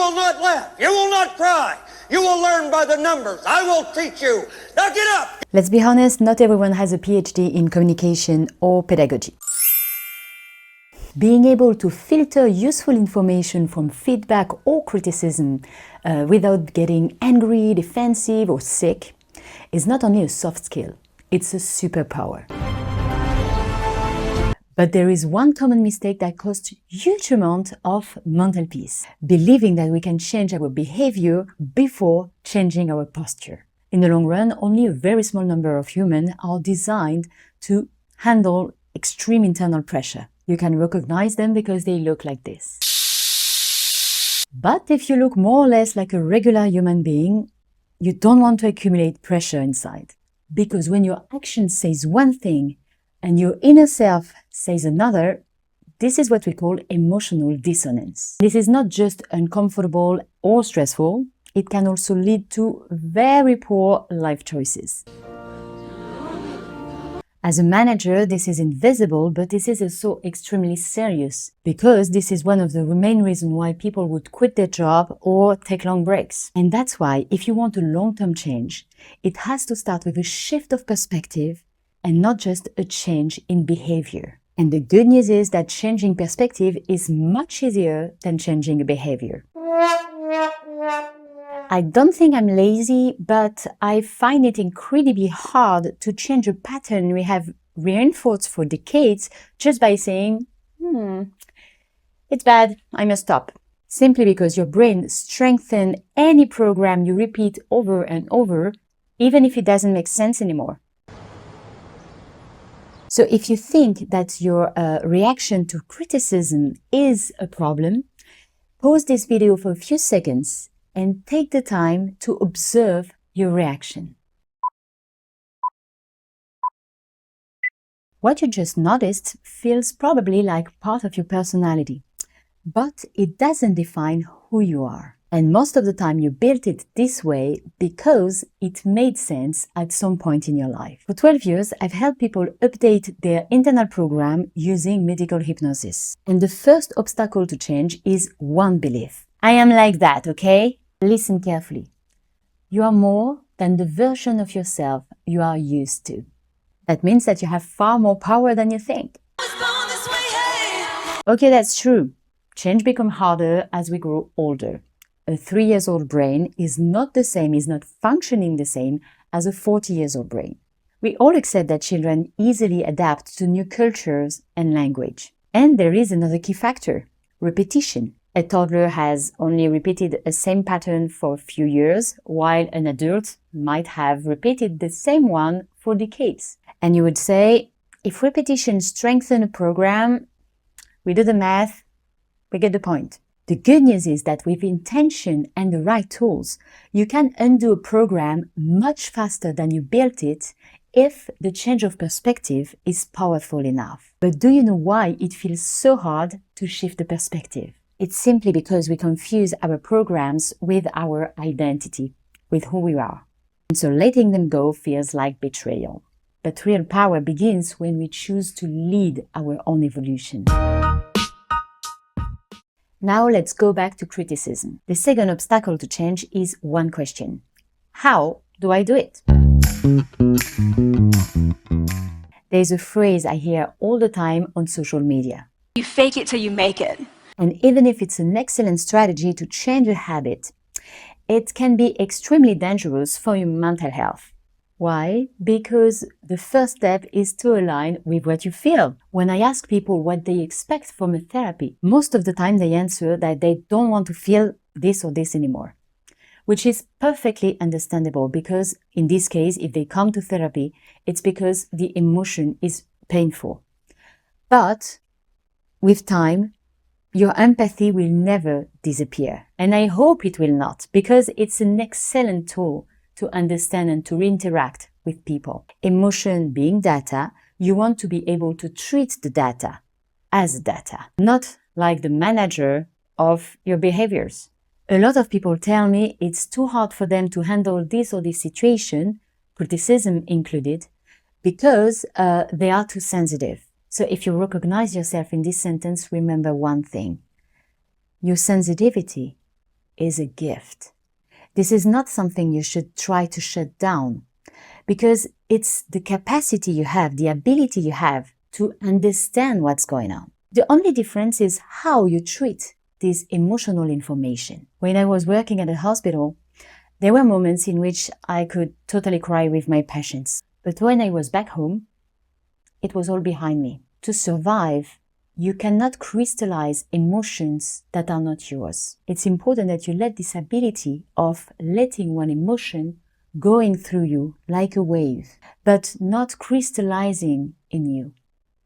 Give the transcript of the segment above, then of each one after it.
will not laugh. You will not cry. You will learn by the numbers. I will teach you. Now get up. Let's be honest, not everyone has a PhD in communication or pedagogy. Being able to filter useful information from feedback or criticism without getting angry, defensive, or sick is not only a soft skill, it's a superpower. But there is one common mistake that costs huge amount of mental peace: believing that we can change our behavior before changing our posture. In the long run, only a very small number of humans are designed to handle extreme internal pressure. You can recognize them because they look like this. But if you look more or less like a regular human being, you don't want to accumulate pressure inside. Because when your action says one thing and your inner self says another, this is what we call emotional dissonance. This is not just uncomfortable or stressful, it can also lead to very poor life choices. As a manager, this is invisible, but this is also extremely serious, because this is one of the main reasons why people would quit their job or take long breaks. And that's why, if you want a long-term change, it has to start with a shift of perspective and not just a change in behavior. And the good news is that changing perspective is much easier than changing a behavior. I don't think I'm lazy, but I find it incredibly hard to change a pattern we have reinforced for decades just by saying, it's bad, I must stop. Simply because your brain strengthens any program you repeat over and over, even if it doesn't make sense anymore. So if you think that your reaction to criticism is a problem, pause this video for a few seconds and take the time to observe your reaction. What you just noticed feels probably like part of your personality, but it doesn't define who you are. And most of the time you built it this way because it made sense at some point in your life. For 12 years, I've helped people update their internal program using medical hypnosis. And the first obstacle to change is one belief. I am like that, okay? Listen carefully. You are more than the version of yourself you are used to. That means that you have far more power than you think. Okay, that's true. Change becomes harder as we grow older. A 3-year-old brain is not functioning the same as a 40-year-old brain. We all accept that children easily adapt to new cultures and language. And there is another key factor: repetition. A toddler has only repeated a same pattern for a few years, while an adult might have repeated the same one for decades. And you would say, if repetition strengthens a program, we do the math, we get the point. The good news is that with intention and the right tools, you can undo a program much faster than you built it if the change of perspective is powerful enough. But do you know why it feels so hard to shift the perspective? It's simply because we confuse our programs with our identity, with who we are. And so letting them go feels like betrayal. But real power begins when we choose to lead our own evolution. Now let's go back to criticism. The second obstacle to change is one question: how do I do it? There's a phrase I hear all the time on social media. You fake it till you make it. And even if it's an excellent strategy to change a habit, it can be extremely dangerous for your mental health. Why? Because the first step is to align with what you feel. When I ask people what they expect from a therapy, most of the time they answer that they don't want to feel this or this anymore, which is perfectly understandable, because in this case, if they come to therapy, it's because the emotion is painful. But with time, your empathy will never disappear. And I hope it will not, because it's an excellent tool to understand and to interact with people. Emotion being data, you want to be able to treat the data as data, not like the manager of your behaviors. A lot of people tell me it's too hard for them to handle this or this situation, criticism included, because they are too sensitive. So if you recognize yourself in this sentence, remember one thing: your sensitivity is a gift. This is not something you should try to shut down, because it's the capacity you have, the ability you have to understand what's going on. The only difference is how you treat this emotional information. When I was working at a hospital, there were moments in which I could totally cry with my patients. But when I was back home, it was all behind me. To survive, you cannot crystallize emotions that are not yours. It's important that you let this ability of letting one emotion going through you like a wave, but not crystallizing in you,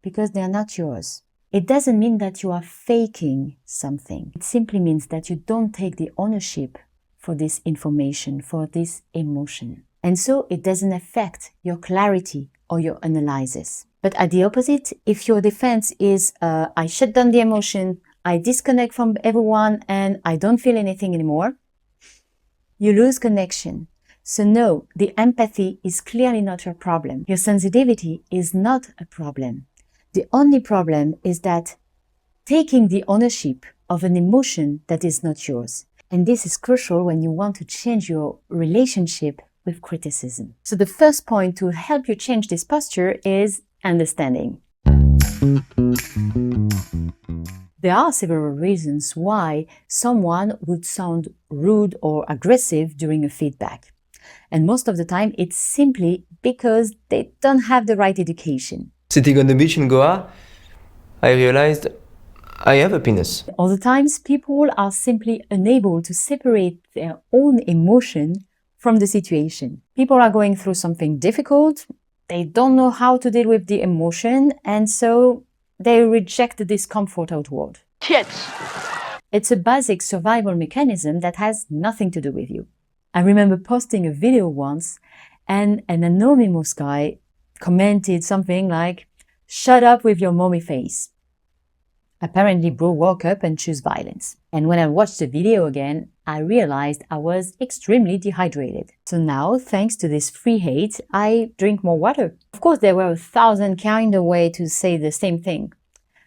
because they are not yours. It doesn't mean that you are faking something. It simply means that you don't take the ownership for this information, for this emotion. And so it doesn't affect your clarity or your analysis. But at the opposite, if your defense is, I shut down the emotion, I disconnect from everyone, and I don't feel anything anymore, you lose connection. So no, the empathy is clearly not your problem. Your sensitivity is not a problem. The only problem is that taking the ownership of an emotion that is not yours. And this is crucial when you want to change your relationship with criticism. So the first point to help you change this posture is understanding. There are several reasons why someone would sound rude or aggressive during a feedback. And most of the time, it's simply because they don't have the right education. Sitting on the beach in Goa, I realized I have a penis. Other times, people are simply unable to separate their own emotion from the situation. People are going through something difficult, they don't know how to deal with the emotion, and so they reject the discomfort outward. Shit. It's a basic survival mechanism that has nothing to do with you. I remember posting a video once, and an anonymous guy commented something like, "Shut up with your mommy face." Apparently, bro woke up and chose violence. And when I watched the video again, I realized I was extremely dehydrated. So now, thanks to this free hate, I drink more water. Of course, there were 1,000 kind of ways to say the same thing.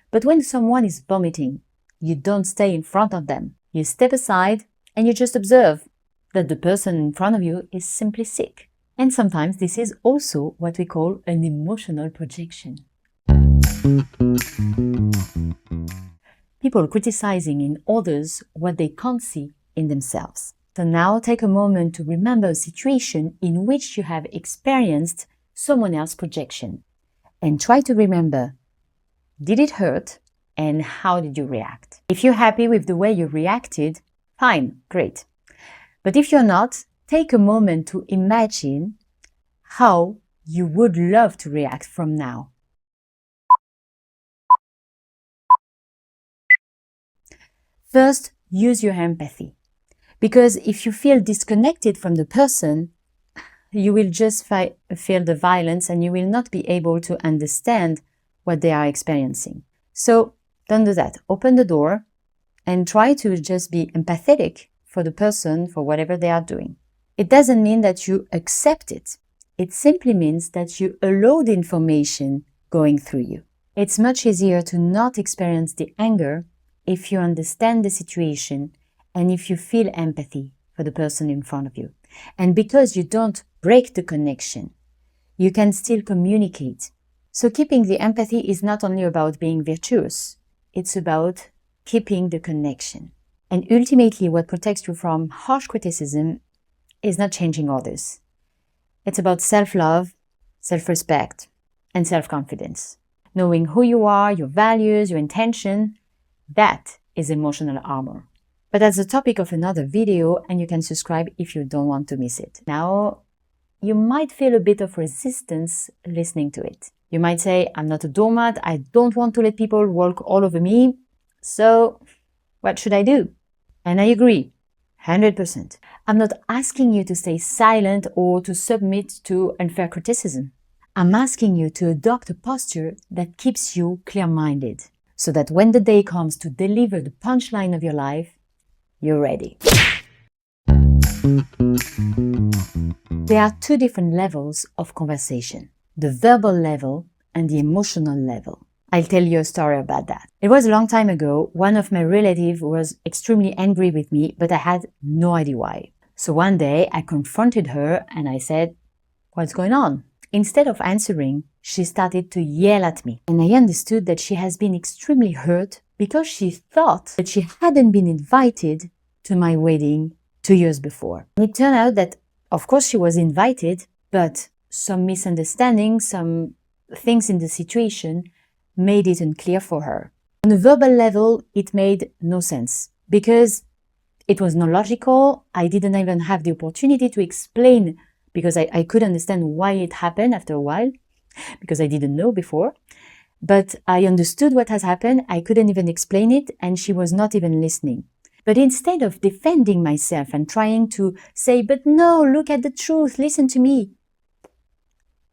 But when someone is vomiting, you don't stay in front of them. You step aside and you just observe that the person in front of you is simply sick. And sometimes this is also what we call an emotional projection. People criticizing in others what they can't see in themselves. So now take a moment to remember a situation in which you have experienced someone else's projection. And try to remember, did it hurt and how did you react? If you're happy with the way you reacted, fine, great. But if you're not, take a moment to imagine how you would love to react from now. First, use your empathy. Because if you feel disconnected from the person, you will just feel the violence and you will not be able to understand what they are experiencing. So don't do that. Open the door and try to just be empathetic for the person, for whatever they are doing. It doesn't mean that you accept it. It simply means that you allow the information going through you. It's much easier to not experience the anger if you understand the situation and if you feel empathy for the person in front of you. And because you don't break the connection, you can still communicate. So keeping the empathy is not only about being virtuous, it's about keeping the connection. And ultimately, what protects you from harsh criticism is not changing others. It's about self-love, self-respect, and self-confidence. Knowing who you are, your values, your intention, that is emotional armor. But that's the topic of another video, and you can subscribe if you don't want to miss it. Now, you might feel a bit of resistance listening to it. You might say, I'm not a doormat, I don't want to let people walk all over me, so what should I do? And I agree, 100%. I'm not asking you to stay silent or to submit to unfair criticism. I'm asking you to adopt a posture that keeps you clear-minded, so that when the day comes to deliver the punchline of your life, you're ready. There are two different levels of conversation, the verbal level and the emotional level. I'll tell you a story about that. It was a long time ago. One of my relatives was extremely angry with me, but I had no idea why. So one day I confronted her and I said, "What's going on?" Instead of answering, she started to yell at me. And I understood that she has been extremely hurt because she thought that she hadn't been invited to my wedding 2 years before. And it turned out that, of course, she was invited, but some misunderstanding, some things in the situation made it unclear for her. On a verbal level, it made no sense because it was not logical. I didn't even have the opportunity to explain because I could understand why it happened after a while because I didn't know before. But I understood what has happened. I couldn't even explain it and she was not even listening. But instead of defending myself and trying to say, "But no, look at the truth, listen to me,"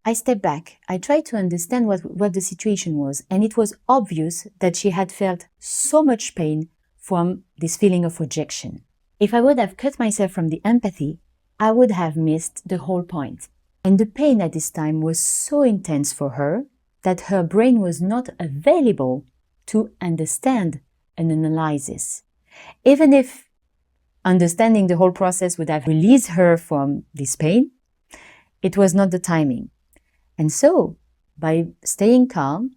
I stepped back. I tried to understand what the situation was, and it was obvious that she had felt so much pain from this feeling of rejection. If I would have cut myself from the empathy, I would have missed the whole point. And the pain at this time was so intense for her that her brain was not available to understand and analyze this. Even if understanding the whole process would have released her from this pain, it was not the timing. And so, by staying calm,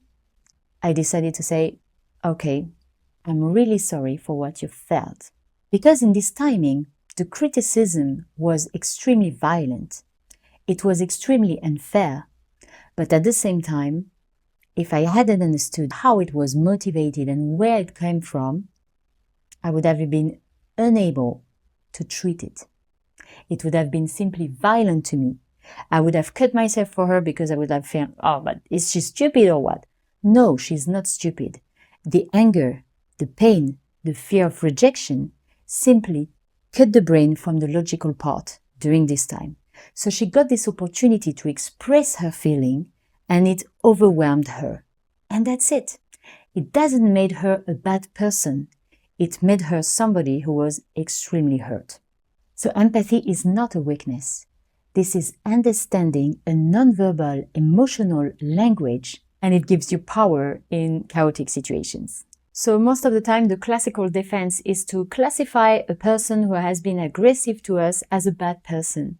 I decided to say, "Okay, I'm really sorry for what you felt." Because in this timing, the criticism was extremely violent. It was extremely unfair. But at the same time, if I hadn't understood how it was motivated and where it came from, I would have been unable to treat it. It would have been simply violent to me. I would have cut myself for her because I would have felt, "Oh, but is she stupid or what?" No, she's not stupid. The anger, the pain, the fear of rejection simply cut the brain from the logical part during this time. So she got this opportunity to express her feeling and it overwhelmed her. And that's it. It doesn't make her a bad person. It made her somebody who was extremely hurt. So empathy is not a weakness. This is understanding a nonverbal emotional language, and it gives you power in chaotic situations. So most of the time, the classical defense is to classify a person who has been aggressive to us as a bad person.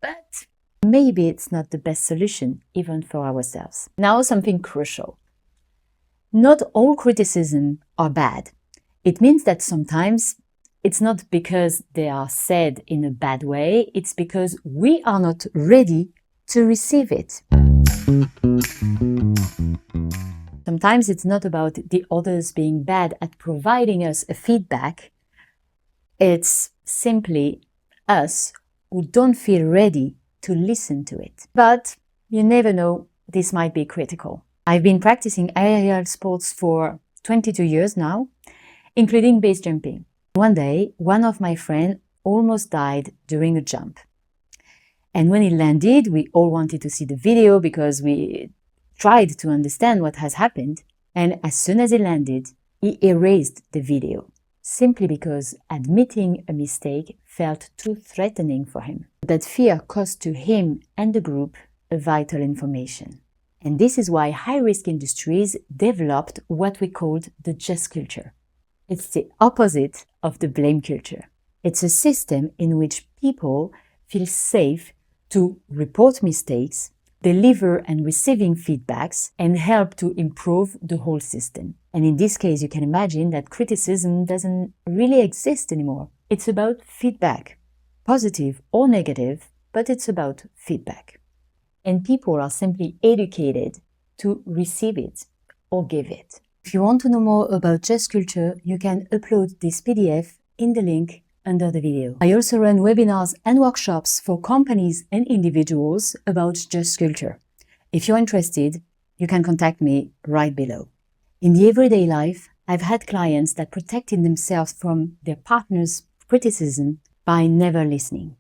But maybe it's not the best solution, even for ourselves. Now, something crucial. Not all criticism are bad. It means that sometimes it's not because they are said in a bad way, it's because we are not ready to receive it. Sometimes it's not about the others being bad at providing us a feedback. It's simply us who don't feel ready to listen to it. But you never know, this might be critical. I've been practicing aerial sports for 22 years now, including base jumping. One day, one of my friends almost died during a jump. And when he landed, we all wanted to see the video because we tried to understand what has happened. And as soon as he landed, he erased the video, simply because admitting a mistake felt too threatening for him. That fear cost to him and the group a vital information. And this is why high-risk industries developed what we called the just culture. It's the opposite of the blame culture. It's a system in which people feel safe to report mistakes, deliver and receiving feedbacks, and help to improve the whole system. And in this case, you can imagine that criticism doesn't really exist anymore. It's about feedback, positive or negative, but it's about feedback. And people are simply educated to receive it or give it. If you want to know more about Just Culture, you can upload this PDF in the link under the video. I also run webinars and workshops for companies and individuals about Just Culture. If you're interested, you can contact me right below. In the everyday life, I've had clients that protected themselves from their partner's criticism by never listening,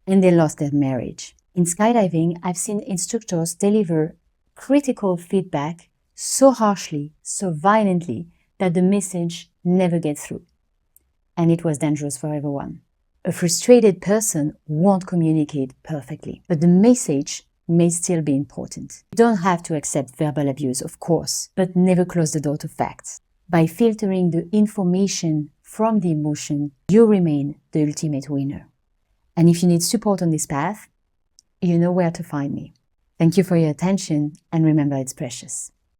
and they lost their marriage. In skydiving, I've seen instructors deliver critical feedback so harshly, so violently, that the message never gets through. And it was dangerous for everyone. A frustrated person won't communicate perfectly, but the message may still be important. You don't have to accept verbal abuse, of course, but never close the door to facts. By filtering the information from the emotion, you remain the ultimate winner. And if you need support on this path, you know where to find me. Thank you for your attention, and remember, it's precious.